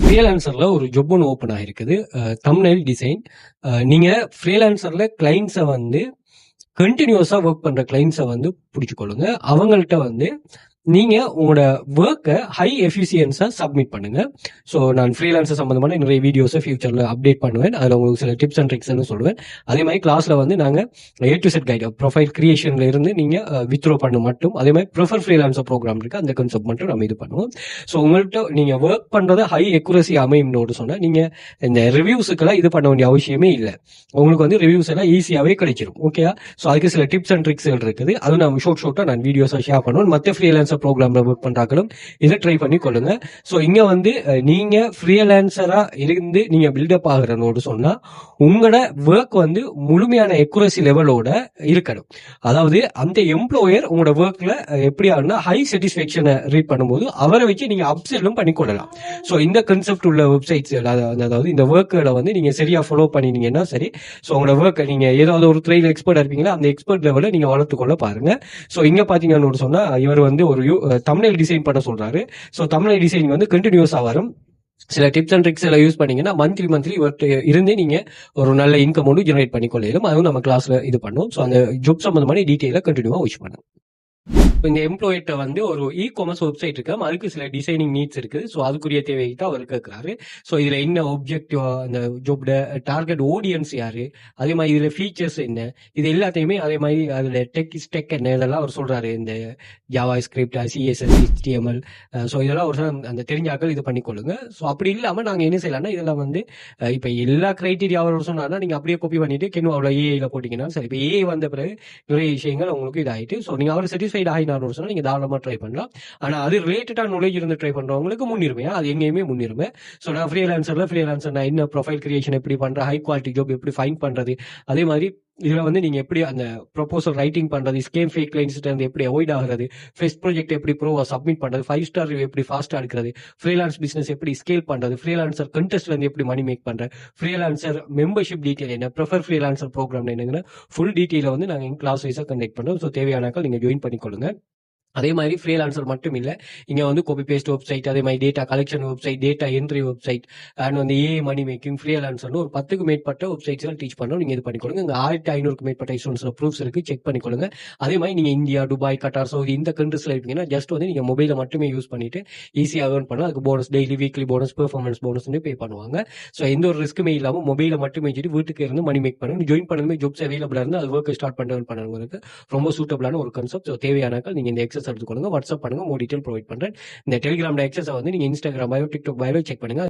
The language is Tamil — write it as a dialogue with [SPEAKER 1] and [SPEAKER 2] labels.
[SPEAKER 1] ஃப்ரீலான்சர்ல ஒரு ஜாப் ஒன்று ஓப்பன் ஆகிருக்குது. Thumbnail design. நீங்க ஃப்ரீலான்சர்ல கிளைண்ட்ஸை வந்து கண்டினியூஸா ஒர்க் பண்ற கிளைண்ட்ஸை வந்து பிடிச்சிக்கொள்ளுங்க. அவங்கள்ட்ட வந்து நீங்க உங்களோட ஒர்க்கை ஹை எஃபிஷியன்ஸா சப்மிட் பண்ணுங்க. ஸோ நான் ஃப்ரீலான்சர் சம்பந்தமான நிறைய வீடியோஸை ஃபியூச்சர்ல அப்டேட் பண்ணுவேன். அதில் உங்களுக்கு சில டிப்ஸ் அண்ட் ட்ரிக்ஸ்னு சொல்லுவேன். அதே மாதிரி கிளாஸ்ல வந்து நாங்கள் A to Z guide profile கிரியேஷன்ல இருந்து நீங்க வித்ரோ பண்ண மட்டும், அதே மாதிரி ப்ரிஃபர் ஃப்ரீலான்சர் ப்ரோக்ராம் இருக்கு, அந்த கான்செப்ட் மட்டும் நம்ம இது பண்ணுவோம். ஸோ உங்கள்கிட்ட நீங்க ஒர்க் பண்றதை ஹை எக்குரசி அமையும்னு சொன்னா நீங்க இந்த ரிவ்யூஸுக்கெல்லாம் இது பண்ண வேண்டிய அவசியமே இல்லை. உங்களுக்கு வந்து ரிவ்யூஸ் எல்லாம் ஈஸியாவே கிடைச்சிரும். ஓகேயா? ஸோ அதுக்கு சில டிப்ஸ் அண்ட் ட்ரிக்ஸ் இருக்குது. அது நான் ஷோர்ட்டா நான் வீடியோஸை ஷேர் பண்ணுவேன். மற்ற ஃப்ரீலான்சர் ப்ரோக்ராம்ல ஒர்க் பண்றாங்களும் இதை ட்ரை பண்ணி கொள்ளுங்க. ஸோ இங்க வந்து நீங்க ஃப்ரீலான்சரா இருந்து நீங்க பில்டப் ஆகுறனோடு சொன்னா உங்களோட ஒர்க் வந்து முழுமையான எக்குரசி லெவலோட இருக்கணும். அதாவது அந்த எம்ப்ளாயர் உங்களோட ஒர்க்ல எப்படி ஆகுனா ஹை சாட்டிஸ்ஃபேக்ஷனை ரீட் பண்ணும்போது அவரை வச்சு நீங்க அப்செல்லும் பண்ணிக்கொள்ளலாம். ஸோ இந்த கான்செப்ட் உள்ள வெப்சைட்ஸ், அதாவது இந்த ஒர்க்குகளை வந்து நீங்க சரியா ஃபாலோ பண்ணினீங்கன்னா சரி. ஸோ உங்களோட ஒர்க் நீங்க ஏதாவது ஒரு துறையில எக்ஸ்பர்ட் இருப்பீங்களா, அந்த எக்ஸ்பர்ட் லெவலில் நீங்க வளர்த்துக்கொள்ள பாருங்க. ஸோ இங்க பாத்தீங்கன்னு சொன்னா இவர் வந்து ஒரு தம்ப்நெயில் டிசைன் பண்ண சொல்றாரு. ஸோ தம்ப்நெயில் டிசைன் வந்து கண்டினியூஸா வரும். சில டிப்ஸ் அண்ட் ட்ரிக்ஸ் எல்லாம் யூஸ் பண்ணீங்கன்னா மந்த்லி இருந்தே நீங்க ஒரு நல்ல இன்கம் ஒன்று ஜெனரேட் பண்ணிக்கொள்ளும். அதுவும் நம்ம கிளாஸ்ல இது பண்ணுவோம். ஸோ அந்த ஜாப் சம்பந்தமான டீட்டெயிலாக கண்டினியூவா யூஸ் பண்ணுங்க. இந்த எம்ப்ளாயிட்ட வந்து ஒரு இ-காமர்ஸ் வெப்சைட் இருக்கு, அதுக்கு சில டிசைனிங் நீட்ஸ் இருக்குது. ஸோ அதுக்குரிய தேவையை தான் அவர் கேட்கிறாரு. ஸோ இதுல என்ன ஆப்ஜெக்டிவ், அந்த ஜாப்ட டார்கெட் ஆடியன்ஸ் யாரு, அதே மாதிரி இதுல ஃபீச்சர்ஸ் என்ன, இது எல்லாத்தையுமே அதே மாதிரி அதுல டெக் என்ன இதெல்லாம் அவர் சொல்றாரு. இந்த Java script, CSS, HTML. So இதெல்லாம் ஒரு அந்த தெரிஞ்சாக்கள் இது பண்ணிக்கொள்ளுங்க. ஸோ அப்படி இல்லாம நாங்க என்ன செய்யலாம்னா இதெல்லாம் வந்து இப்ப எல்லா கிரைட்டீரியா அவர் சொன்னார்னா நீங்க அப்படியே காப்பி பண்ணிட்டு அவ்வளோ ஏஐல போட்டீங்கன்னா சரி. இப்போ ஏஐ வந்த பிறகு நிறைய விஷயங்கள் உங்களுக்கு இதாயிட்டு. ஸோ நீங்க அவர் சாட்டிஸ்ஃபைட் ஆகி சொன்னா நீங்க தாராளமா ட்ரை பண்ணலாம். ஆனா அது ரிலேட்டடா நாலேஜ் இருந்து ட்ரை பண்றவங்களுக்கு முன்னுரிமை, அது எங்கேயுமே முன்னுரிமை. ஸோ நான் ஃப்ரீலான்சர் நான் என்ன ப்ரொஃபைல் கிரியேஷன் எப்படி பண்றேன், ஹை குவாலிட்டி ஜாப் எப்படி ஃபைண்ட் பண்றது, அதே மாதிரி இதுல வந்து நீங்க எப்படி அந்த ப்ரொபோசல் ரைட்டிங் பண்றது, ஸ்கேம் ஃபேக் கிளைண்ட்ஸ் இருந்து எப்படி அவாய்ட் ஆகுறது, ஃபர்ஸ்ட் ப்ராஜெக்ட் எப்படி ப்ரோவா சப்மிட் பண்றது, 5 ஸ்டார் ரிவ்யூ எப்படி ஃபாஸ்டா எடுக்கிறது, ஃப்ரீலான்ஸ் பிசினஸ் எப்படி ஸ்கேல் பண்றது, ஃப்ரீலான்சர் கண்டெஸ்ட்ல இருந்து எப்படி மணி மேக் பண்றது, ஃப்ரீலான்சர் மெம்பர்ஷிப் டீடைல் என்ன, ப்ரிஃபர் ஃப்ரீலான்சர் ப்ரோக்ராம் என்னங்கிற ஃபுல் டீடைல வந்து நாங்க கிளாஸ் வைஸா கண்டக்ட் பண்றோம். ஸோ தேவையானாக்கள் நீங்க ஜாயின் பண்ணிக்கொள்ளுங்க. அதே மாதிரி ஃப்ரீலான்சர் மட்டும் இல்லை, இங்கே வந்து காப்பி பேஸ்ட் வெப்சைட், அதே மாதிரி data collection website, data entry website, and வந்து ஏஐ மணி மேக்கிங், ஃப்ரீலான்சர்னு ஒரு 10க்கு மேற்பட்ட வெப்சைட்ஸ் எல்லாம் டீச் பண்ணோம். நீங்கள் இது பண்ணிக்கொள்ளுங்க. இங்கே 1500க்கு மேற்பட்ட ஸ்டூடெண்ட்ஸ் ப்ரூஃப்ஸ் இருக்கு, செக் பண்ணிக்கொள்ளுங்க. அதே மாதிரி நீங்கள் இந்தியா, துபாய், கட்டார், சவுதி இந்த கண்ட்ரீஸ்ல இருக்கீங்கன்னா ஜஸ்ட் வந்து நீங்கள் மொபைலை மட்டுமே யூஸ் பண்ணிட்டு ஈஸியாக ஏர்ன் பண்ணலாம். அதுக்கு bonus, daily weekly bonus, performance bonus pay பண்ணுவாங்க. ஸோ எந்த ஒரு ரிஸ்க்குமே இல்லாமல் மொபைலை மட்டுமே வச்சுட்டு வீட்டுக்கு இருந்து மணி மேக் பண்ணுங்க. ஜாயின் பண்ணதுமே ஜாப்ஸ் அவைலபிளாக இருந்து அது ஒர்க் ஸ்டார்ட் பண்ணுறவங்களுக்கு ரொம்ப சூட்டபிளான ஒரு கான்செப்ட். ஸோ தேவையானாக்கள் நீங்கள் இந்த எக்ஸஸ் எடுத்துக்கொள்ளுங்க. வாட்ஸ்அப் பண்ணுங்க, மோர் டீடைல் ப்ரொவைட் பண்றேன். இந்த டெலிகிராம் எக்ஸஸ் வந்து நீங்க Instagram bio, TikTok bio check பண்ணுங்க.